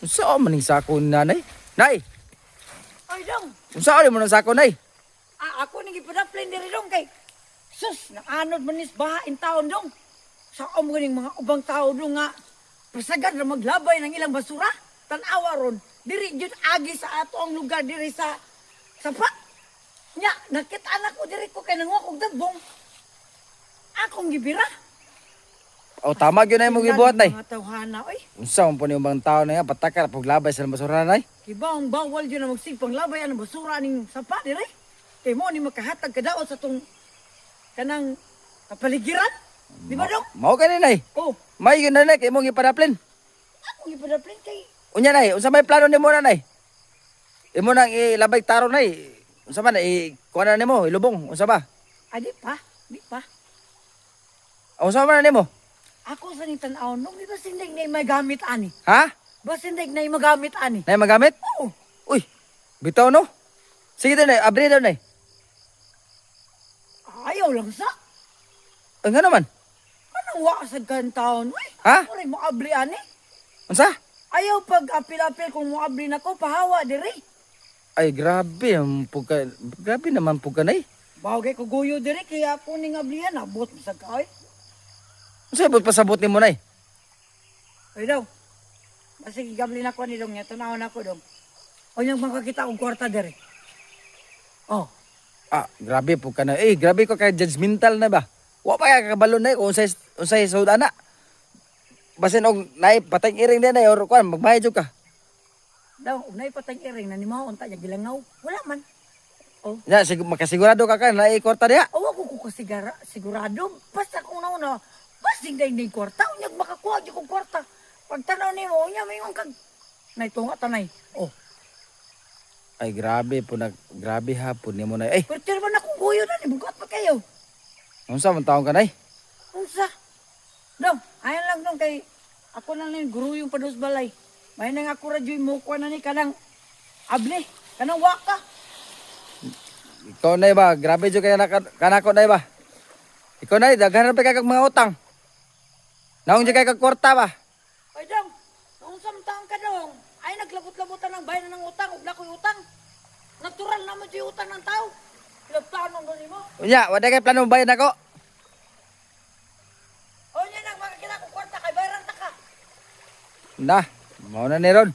Unsa man ning sako ni nanay? Nay, Ay dong, unsa man ng sako nay? ako nang ipadaplen diri dong kay sus, naanod manis baha in taon dong. Sa ganing mga ubang tao dong nga pasagad na maglabay ng ilang basura. Tanawa ron, diri jud agi sa ato ang lugar diri sa sapa. Nya, nakita anak ko diri ko kay nanguha og dagbong. Akong gibira. O tama gyud nay mo gibuhat nay. Mga tawhana oy. Unsa man po ni ubang tao na nga patakal paglabay sa basura nay? Kiba ang bawal dyan na magsipang labay ang basura ning sapa dire. Kay mo ni makahatag kadaot sa tong kanang kapaligiran. Di ba dong? Mao kani nay. Oh, May gyud nay kay mo gipadaplin. akong ipadaplen kay Unya nay, unsa may plano nimo na nay? Imo nang ilabay taro nay. Unsa man kuha na nimo ilubong unsa ba? di pa. Unsa man nimo? Ako sa ning tan-aw nung di ba sindig na magamit ani. Ha? Ba sindig na magamit ani. Nay magamit? Oo. Uy, bitaw no? Sige din nay, abri daw nay. Ayaw lang sa. Ang nga naman. Anong wakasag ka ng taon? Uy, Ha? ako rin mo abli ani. Unsa? Ayaw pag apil-apil kung mo abli na ko, pahawa diri. Ay grabe grabe naman po kanay. Bagay ko guyo diri kaya ako ning ablihan abot sa kaoy. Unsa ba pasabot nimo nay? Ay daw. Basta gigabli na ko ni dong niya, tanawon ako dong. O niyang makakita kong kwarta dere. Oh, Ah, grabe po kanay. Grabe ko kay judgmental na ba? Wa pa kay kabalo nay kung unsay sud ana. Basin og nay patay iring din nay or kuan magbayad jud ka. daw, unay patang iring na ni mo unta niya gilangaw. Wala man. Oh, Ya makasigurado ka ka na kwarta diha. awa ko sigurado. Basta kung nauna, basing day ning kwarta. Unyag makakuha di kong kwarta. Pagtanaw ni mo, unya may kag nay tunga tanay. Oh, Ay grabe po grabe hapon nimo nay. pero man akong guyo na ni bugat pa kayo. Unsa man taong kanay? Unsa? Daw, ayan lang dong kay ako na lang guru yung padus balay. May nang ako radyoy mo kuha na ni kanang abli, kanang waka. Ikaw nay ba? Grabe jud kay kanako nay ba? Ikaw nay daghan ra pa kay kag mga utang. Naong jud kay kag kwarta ba? Ay dong, nung samtang ka dong, ay naglabot-labotan ng bayan ng utang, ug nakoy utang. Natural naman yung utang ng tao. Plano ba mo? Unya, wala kay plano bayad nako. O niya nang makakita ko kwarta kay bayaran ta ka. Na, mao na ni ron.